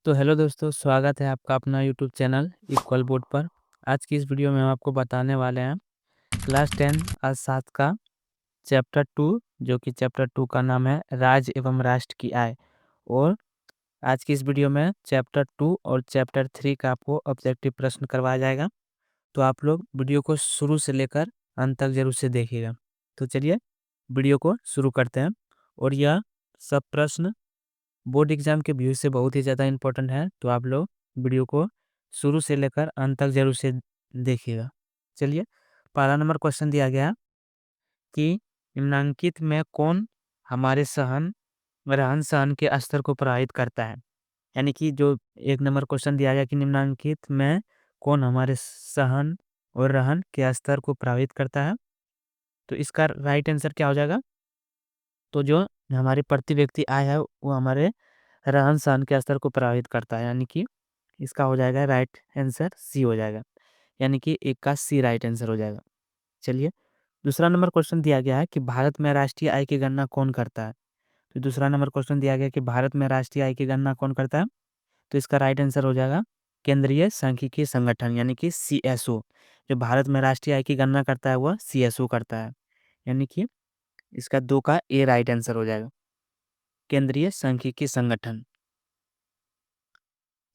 तो हेलो दोस्तों, स्वागत है आपका अपना यूट्यूब चैनल इक्वल बोर्ड पर। आज की इस वीडियो में हम आपको बताने वाले हैं क्लास 10 आज 7 का चैप्टर 2, जो कि चैप्टर 2 का नाम है राज्य एवं राष्ट्र की आय। और आज की इस वीडियो में चैप्टर 2 और चैप्टर 3 का आपको ऑब्जेक्टिव प्रश्न करवाया जाएगा। तो आप लोग वीडियो को शुरू से लेकर अंत तक जरूर से देखिएगा। तो चलिए वीडियो को शुरू करते हैं। और यह सब प्रश्न बोर्ड एग्जाम के व्यू से बहुत ही ज़्यादा इम्पोर्टेंट है, तो आप लोग वीडियो को शुरू से लेकर अंत तक जरूर से देखिएगा। चलिए, पहला नंबर क्वेश्चन दिया गया है कि निम्नांकित में कौन हमारे रहन सहन के स्तर को प्रभावित करता है। यानी कि जो एक नंबर क्वेश्चन दिया गया कि निम्नांकित में कौन हमारे सहन और रहन के स्तर को प्रभावित करता है, तो इसका राइट आंसर क्या हो जाएगा। तो जो हमारी प्रति व्यक्ति आय है वो हमारे रहन सहन के स्तर को प्रभावित करता है, यानी कि इसका हो जाएगा राइट आंसर सी हो जाएगा, यानी कि एक का सी राइट आंसर हो जाएगा। चलिए, दूसरा नंबर क्वेश्चन दिया गया है कि भारत में राष्ट्रीय आय की गणना कौन करता है। तो दूसरा नंबर क्वेश्चन दिया गया कि भारत में राष्ट्रीय आय की गणना कौन करता है, तो इसका राइट आंसर हो जाएगा केंद्रीय सांख्यिकी संगठन, यानी कि CSO। जो भारत में राष्ट्रीय आय की गणना करता है वह CSO करता है, यानी कि इसका 2 का ए राइट आंसर हो जाएगा, केंद्रीय सांख्यिकी संगठन।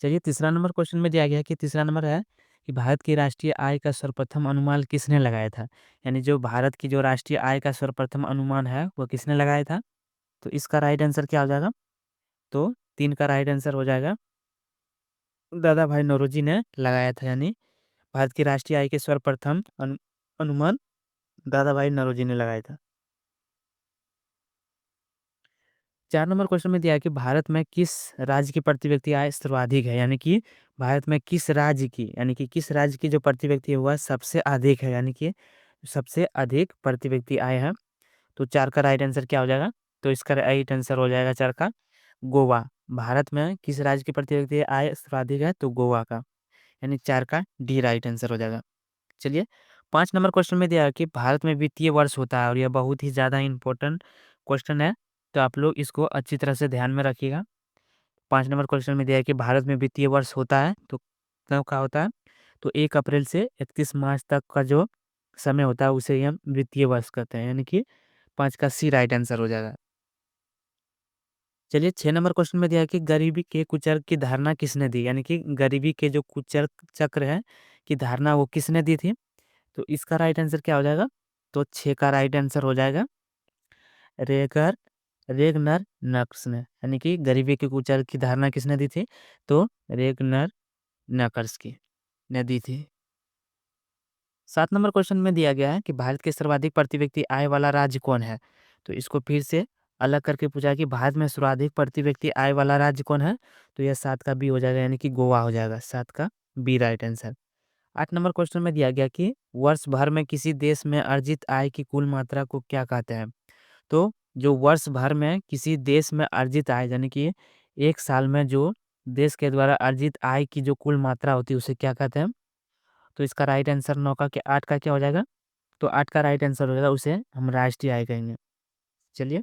चलिए, तीसरा नंबर क्वेश्चन में दिया गया है कि तीसरा नंबर है कि भारत की राष्ट्रीय आय का सर्वप्रथम अनुमान किसने लगाया था। यानी जो भारत की जो राष्ट्रीय आय का सर्वप्रथम अनुमान है वो किसने लगाया था, तो इसका राइट आंसर क्या हो जाएगा। तो 3 का राइट आंसर हो जाएगा दादा भाई नौरोजी ने लगाया था, यानी भारत की राष्ट्रीय आय के सर्वप्रथम अनुमान दादा भाई नौरोजी ने लगाया था। 4 नंबर क्वेश्चन में दिया है कि भारत में किस राज्य की प्रति व्यक्ति आय सर्वाधिक है। यानी कि भारत में किस राज्य की, यानी कि किस राज्य की जो प्रति व्यक्ति है वह सबसे अधिक है, यानी कि सबसे अधिक प्रति व्यक्ति आय है। तो 4 का राइट आंसर क्या हो जाएगा, तो इसका राइट आंसर हो जाएगा 4 का गोवा। भारत में किस राज्य की प्रति व्यक्ति आय सर्वाधिक है, तो गोवा का, यानी 4 का डी राइट आंसर हो जाएगा। चलिए, 5 नंबर क्वेश्चन में दिया है कि भारत में वित्तीय वर्ष होता है, और यह बहुत ही ज़्यादा इम्पोर्टेंट क्वेश्चन है, तो आप लोग इसको अच्छी तरह से ध्यान में रखिएगा। 5 नंबर क्वेश्चन में दिया है कि भारत में वित्तीय वर्ष होता है, तो कब का होता है, तो 1 अप्रैल से 31 मार्च तक का जो समय होता है उसे ही हम वित्तीय वर्ष कहते हैं, यानी कि 5 का सी राइट आंसर हो जाएगा। चलिए, 6 नंबर क्वेश्चन में दिया है कि गरीबी के कुचक्र की धारणा किसने दी। यानी कि गरीबी के जो कुचक्र चक्र है की धारणा वो किसने दी थी, तो इसका राइट आंसर क्या हो जाएगा, तो 6 का राइट आंसर हो जाएगा रेगर रेगनर नक्स ने, यानी कि गरीबी के कुचक्र की धारणा किसने दी थी, तो रेगनर नकर्स की ने दी थी। 7 नंबर क्वेश्चन में दिया गया है कि भारत के सर्वाधिक प्रति व्यक्ति आय वाला राज्य कौन है। तो इसको फिर से अलग करके पूछा कि भारत में सर्वाधिक प्रति व्यक्ति आय वाला राज्य कौन है, तो यह 7 का बी हो जाएगा, यानी कि गोवा हो जाएगा, 7 का B right answer. 8 number question में दिया गया कि वर्ष भर में किसी देश में अर्जित आय की कुल मात्रा को क्या कहते हैं। तो जो वर्ष भर में किसी देश में अर्जित आय, यानी कि एक साल में जो देश के द्वारा अर्जित आय की जो कुल मात्रा होती है उसे क्या कहते हैं, तो इसका राइट आंसर 9 का क्या 8 का क्या हो जाएगा, तो 8 का राइट आंसर हो जाएगा, उसे हम राष्ट्रीय आय कहेंगे। चलिए,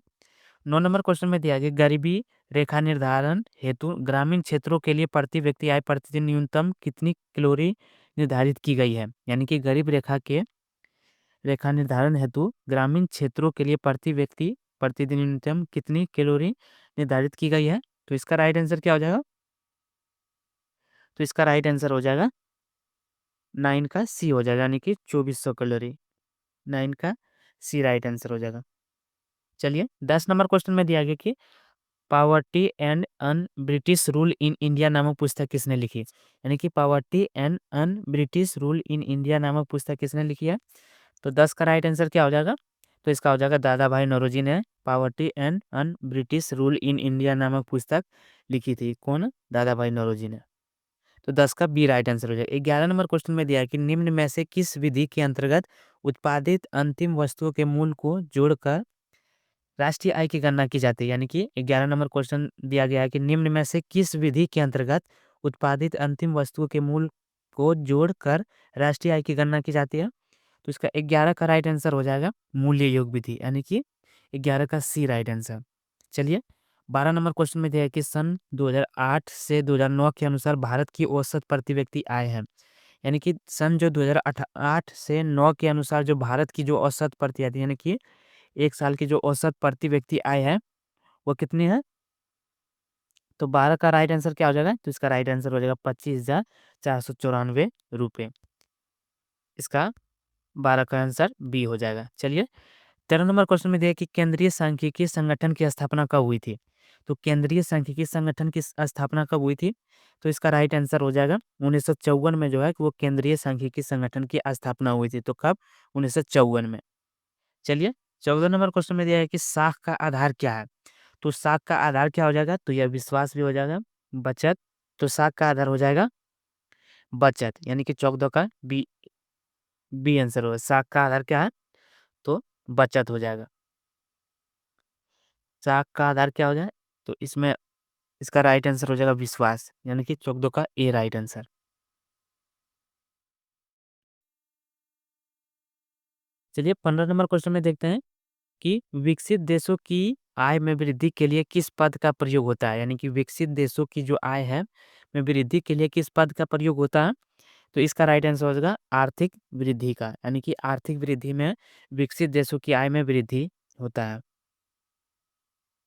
9 नंबर क्वेश्चन में दिया गया गरीबी रेखा निर्धारण हेतु ग्रामीण क्षेत्रों के लिए प्रति व्यक्ति आय प्रतिदिन न्यूनतम कितनी कैलोरी निर्धारित की गई है। यानी कि गरीब रेखा निर्धारण हेतु ग्रामीण क्षेत्रों के लिए प्रति व्यक्ति प्रतिदिन न्यूनतम कितनी कैलोरी निर्धारित की गई है, तो इसका राइट आंसर क्या हो जाएगा, तो इसका राइट आंसर हो जाएगा 9 का सी हो जाएगा, यानी कि 2400 कैलोरी, 9 का सी राइट आंसर हो जाएगा। चलिए, 10 नंबर क्वेश्चन में दिया गया कि poverty and un British rule in India नामक पुस्तक किसने लिखी। यानी कि poverty and un British rule in India नामक पुस्तक किसने लिखी है, तो 10 का राइट आंसर क्या हो जाएगा, तो इसका हो जाएगा दादा भाई नौरोजी ने poverty and un British rule in India नामक पुस्तक लिखी थी। कौन, दादा भाई नौरोजी ने, तो 10 का बी राइट आंसर हो जाएगा। 11 नंबर क्वेश्चन में दिया है कि निम्न में से किस विधि के अंतर्गत उत्पादित अंतिम वस्तुओं के मूल को जोड़कर राष्ट्रीय आय की गणना की जाती है। यानी कि 11 नंबर क्वेश्चन दिया गया है कि निम्न में से किस विधि के अंतर्गत उत्पादित अंतिम वस्तुओं के मूल को जोड़कर राष्ट्रीय आय की गणना की जाती है, तो इसका 11 का राइट आंसर हो जाएगा मूल्य योग विधि, यानी कि 11 का सी राइट आंसर। चलिए, 12 नंबर क्वेश्चन में दिया है कि सन 2008 से 2009 के अनुसार भारत की औसत प्रति व्यक्ति आय है। यानी कि सन जो 2008 से 9 के अनुसार जो भारत की जो औसत प्रति आती है, यानी कि एक साल की जो औसत प्रति व्यक्ति आय है वो कितनी है? तो 12 का राइट आंसर क्या हो जाएगा? तो इसका राइट आंसर हो जाएगा 25,494 रुपये। इसका 12 का आंसर बी हो जाएगा। चलिए 13 नंबर क्वेश्चन में दिया है कि केंद्रीय सांख्यिकी संगठन की स्थापना कब हुई थी? तो केंद्रीय सांख्यिकी संगठन की स्थापना कब हुई थी? तो इसका राइट आंसर हो जाएगा 1954 में जो है कि वो केंद्रीय सांख्यिकी संगठन की स्थापना हुई थी। तो कब? 1954 में। चलिए 14 नंबर क्वेश्चन में दिया है कि साख का आधार क्या है? तो साख का आधार क्या हो जाएगा? तो यह विश्वास भी हो जाएगा, बचत। तो साख का आधार हो जाएगा बचत, यानी कि चौक दो का बी, बी आंसर होगा। साख का आधार क्या है? तो बचत हो जाएगा। साख का आधार क्या हो जाए? तो इसमें इसका राइट आंसर हो जाएगा विश्वास, यानी कि चौक दो का ए राइट आंसर। चलिए 15 नंबर क्वेश्चन में देखते हैं कि विकसित देशों की आय में वृद्धि के लिए किस पद का प्रयोग होता है? यानी कि विकसित देशों की जो आय है में वृद्धि के लिए किस पद का प्रयोग होता है? तो इसका राइट आंसर हो जाएगा आर्थिक वृद्धि का, यानी कि आर्थिक वृद्धि में विकसित देशों की आय में वृद्धि होता है।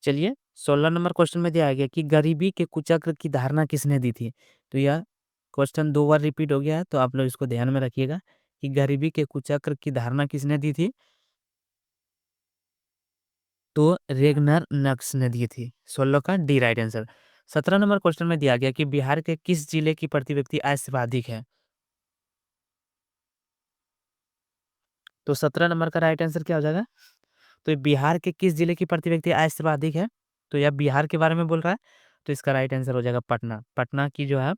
चलिए 16 नंबर क्वेश्चन में दिया गया कि गरीबी के कुचक्र की धारणा किसने दी थी? तो यह क्वेश्चन 2 बार रिपीट हो गया है, तो आप लोग इसको ध्यान में रखिएगा कि गरीबी के कुचक्र की धारणा किसने दी थी? तो रेगनर नक्स ने दी थी। 16 का D right answer. 17 number question में दिया गया कि बिहार के किस जिले की प्रति व्यक्ति आय सर्वाधिक है? तो 17 नंबर का राइट आंसर क्या हो जाएगा? तो ये बिहार के किस जिले की प्रति व्यक्ति आय सर्वाधिक है? तो यह बिहार के बारे में बोल रहा है, तो इसका राइट आंसर हो जाएगा पटना। पटना की जो है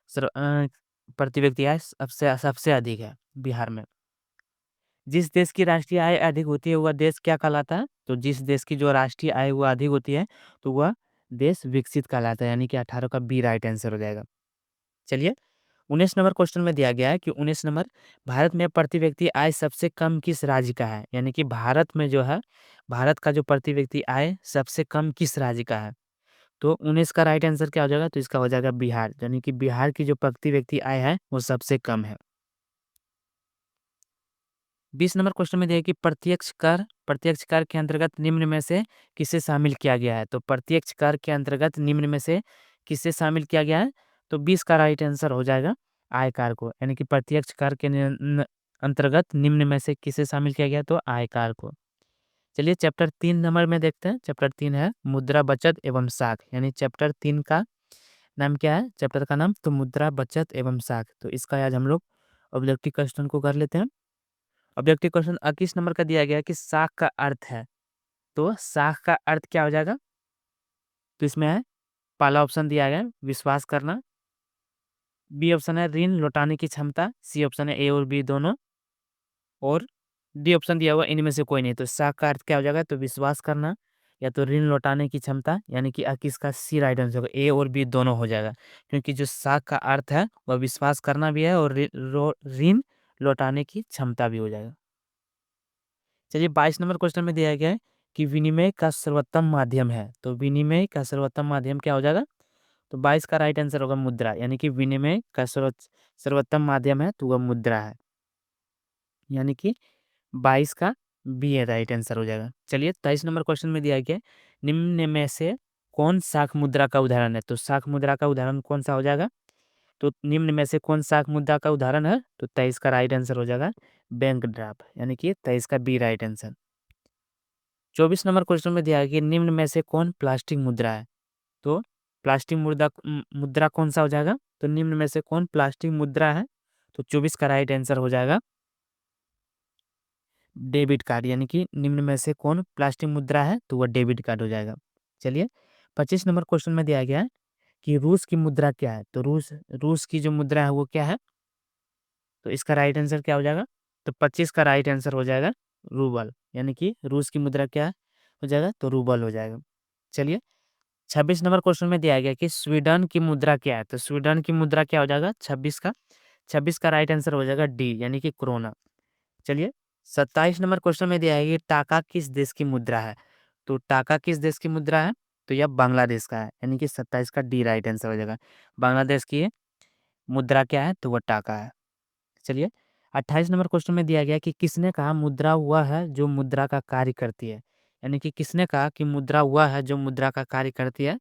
प्रति व्यक्ति आय सबसे सबसे अधिक है बिहार में। जिस देश की राष्ट्रीय आय अधिक होती है वह देश क्या कहलाता है? तो जिस देश की जो राष्ट्रीय आय वो अधिक होती है तो वह देश विकसित कहलाता है, यानी कि 18 का बी राइट आंसर हो जाएगा। चलिए 19 नंबर क्वेश्चन में दिया गया है कि 19 नंबर, भारत में प्रति व्यक्ति आय सबसे कम किस राज्य का है? यानी कि भारत में जो है, भारत का जो प्रति व्यक्ति आय सबसे कम किस राज्य का है? तो 19 का राइट आंसर क्या हो जाएगा? तो इसका हो जाएगा बिहार, यानी कि बिहार की जो प्रति व्यक्ति आय है वो सबसे कम है। 20 नंबर क्वेश्चन में दिया है कि प्रत्यक्ष कर के अंतर्गत निम्न में से किसे शामिल किया गया है? तो प्रत्यक्ष कर के अंतर्गत निम्न में से किसे शामिल किया गया है? तो 20 का राइट आंसर हो जाएगा आयकर को, यानी कि प्रत्यक्ष कर के अंतर्गत निम्न में से किसे शामिल किया गया? तो आयकर को। चलिए चैप्टर 3 नंबर में देखते हैं। चैप्टर 3 है मुद्रा बचत एवं साख, यानी चैप्टर 3 का नाम क्या है? चैप्टर का नाम तो मुद्रा बचत एवं साख। तो इसका आज हम लोग ऑब्जेक्टिव क्वेश्चन को कर लेते हैं। ऑब्जेक्टिव क्वेश्चन 21 नंबर का दिया गया है कि साख का अर्थ है। तो साख का अर्थ क्या हो जाएगा? तो इसमें है, पहला ऑप्शन दिया गया है विश्वास करना, बी ऑप्शन है ऋण लौटाने की क्षमता, सी ऑप्शन है ए और बी दोनों, और डी ऑप्शन दिया हुआ इनमें से कोई नहीं। तो साख का अर्थ क्या हो जाएगा? तो विश्वास करना या तो ऋण लौटाने की क्षमता, यानी कि 21 का सी राइट आंसर होगा, ए और बी दोनों हो जाएगा, क्योंकि जो साख का अर्थ है वह विश्वास करना भी है और ऋण लौटाने की क्षमता भी हो जाएगा। चलिए 22 नंबर क्वेश्चन में दिया गया है कि विनिमय का सर्वोत्तम माध्यम है। तो विनिमय का सर्वोत्तम माध्यम क्या हो जाएगा? तो 22 का राइट आंसर होगा मुद्रा, यानी कि विनिमय का सर्वोत्तम माध्यम है तो वह मुद्रा है, यानी कि 22 का बी है राइट आंसर हो जाएगा। चलिए 23 नंबर क्वेश्चन में दिया गया है निम्न में से कौन शाख मुद्रा का उदाहरण है? तो शाख मुद्रा का उदाहरण कौन सा हो जाएगा? तो निम्न में से कौन शाख मुद्रा का उदाहरण है? तो 23 का राइट आंसर हो जाएगा बैंक ड्राफ्ट, यानी कि 23 का B right answer. 24 number question में दिया है कि निम्न में से कौन प्लास्टिक मुद्रा है? तो प्लास्टिक मुद्रा मुद्रा कौन सा हो जाएगा? तो निम्न में से कौन प्लास्टिक मुद्रा है? तो 24 का राइट आंसर हो जाएगा डेबिट कार्ड, यानी कि निम्न में से कौन प्लास्टिक मुद्रा है? तो वह डेबिट कार्ड हो जाएगा। चलिए 25 नंबर क्वेश्चन में दिया गया है कि रूस की मुद्रा क्या है? तो रूस रूस की जो मुद्रा है वो क्या है? तो इसका राइट आंसर क्या हो जाएगा? तो 25 का राइट आंसर हो जाएगा रूबल, यानी कि रूस की मुद्रा क्या हो जाएगा? तो रूबल हो जाएगा। चलिए 26 नंबर क्वेश्चन में दिया गया कि स्वीडन की मुद्रा क्या है? तो स्वीडन की मुद्रा क्या हो जाएगा? 26 का राइट आंसर हो जाएगा डी, यानी कि क्रोना। चलिए 27 नंबर क्वेश्चन में दिया है कि टाका किस देश की मुद्रा है? तो टाका किस देश की मुद्रा है? तो यह बांग्लादेश का है, यानी कि 27 का डी राइट आंसर हो जाएगा। बांग्लादेश की मुद्रा क्या है, तो वह टाका है। चलिए 28 नंबर क्वेश्चन में दिया गया कि किसने कहा मुद्रा वह है जो मुद्रा का कार्य करती है, यानी कि किसने कहा कि मुद्रा वह है जो मुद्रा का कार्य करती है,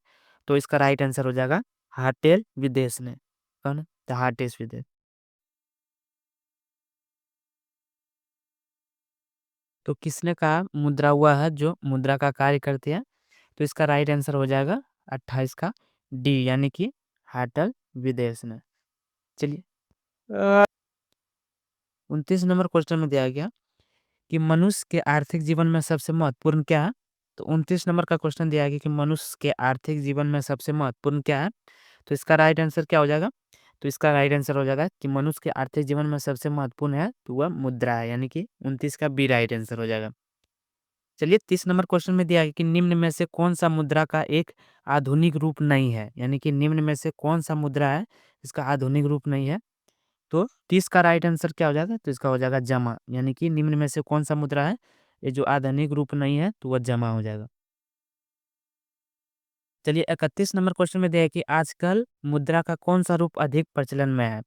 तो इसका राइट आंसर हो जाएगा हार्टेल विदेश ने। कौन? तो हार्टेस विदेश। तो किसने कहा मुद्रा वह है जो मुद्रा का कार्य करती है, तो इसका राइट आंसर हो जाएगा 28 का डी, यानी कि हार्टल विदेश ने। चलिए 29 नंबर क्वेश्चन में दिया गया कि मनुष्य के आर्थिक जीवन में सबसे महत्वपूर्ण क्या है। तो 29 नंबर का क्वेश्चन दिया गया कि मनुष्य के आर्थिक जीवन में सबसे महत्वपूर्ण क्या है, तो इसका राइट आंसर क्या हो जाएगा, तो इसका राइट आंसर हो जाएगा कि मनुष्य के आर्थिक जीवन में सबसे महत्वपूर्ण है तो वह मुद्रा है, यानी कि 29 का बी राइट आंसर हो जाएगा। चलिए 30 नंबर क्वेश्चन में दिया है कि निम्न में से कौन सा मुद्रा का एक आधुनिक रूप नहीं है, यानी कि निम्न में से कौन सा मुद्रा है इसका आधुनिक रूप नहीं है, तो 30 का राइट आंसर क्या हो जाएगा, तो इसका हो जाएगा जमा, यानी कि निम्न में से कौन सा मुद्रा है ये जो आधुनिक रूप नहीं है तो वह जमा हो जाएगा। चलिए 31 नंबर क्वेश्चन में दिया है कि आजकल मुद्रा का कौन सा रूप अधिक प्रचलन में है,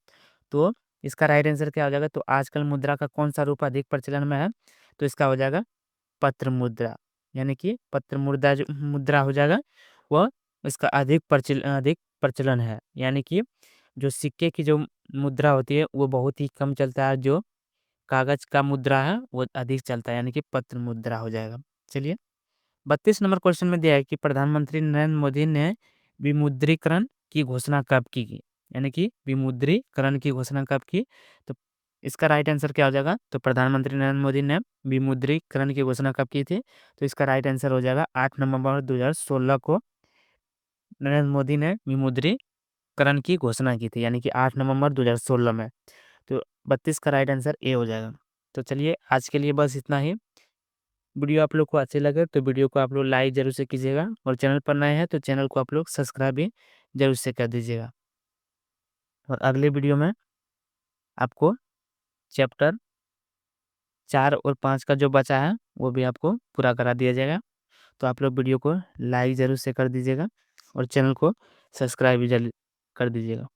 तो इसका राइट आंसर क्या हो जाएगा, तो आजकल मुद्रा का कौन सा रूप अधिक प्रचलन में है, तो इसका हो जाएगा पत्र मुद्रा, यानी कि पत्र मुद्रा जो मुद्रा हो जाएगा वह इसका अधिक प्रचलन है, यानी कि जो सिक्के की जो मुद्रा होती है वो बहुत ही कम चलता है, जो कागज का मुद्रा है वो अधिक चलता है, यानी कि पत्र मुद्रा हो जाएगा। चलिए 32 नंबर क्वेश्चन में दिया है कि प्रधानमंत्री नरेंद्र मोदी ने विमुद्रीकरण की घोषणा कब की, यानी कि विमुद्रीकरण की घोषणा कब की, तो इसका राइट आंसर क्या हो जाएगा, तो प्रधानमंत्री नरेंद्र मोदी ने विमुद्रीकरण की घोषणा कब की थी, तो इसका राइट आंसर हो जाएगा 8 नवंबर 2016 को नरेंद्र मोदी ने विमुद्रीकरण की घोषणा की थी, यानी कि 8 नवंबर 2016 में। तो 32 का राइट आंसर ए हो जाएगा। तो चलिए आज के लिए बस इतना ही। वीडियो आप लोग को अच्छे लगे तो वीडियो को आप लोग लाइक जरूर से कीजिएगा, और चैनल पर नए हैं तो चैनल को आप लोग सब्सक्राइब भी जरूर से कर दीजिएगा। और अगले वीडियो में आपको चैप्टर 4 और 5 का जो बचा है वो भी आपको पूरा करा दिया जाएगा। तो आप लोग वीडियो को लाइक जरूर से कर दीजिएगा और चैनल को सब्सक्राइब भी जरूर कर दीजिएगा।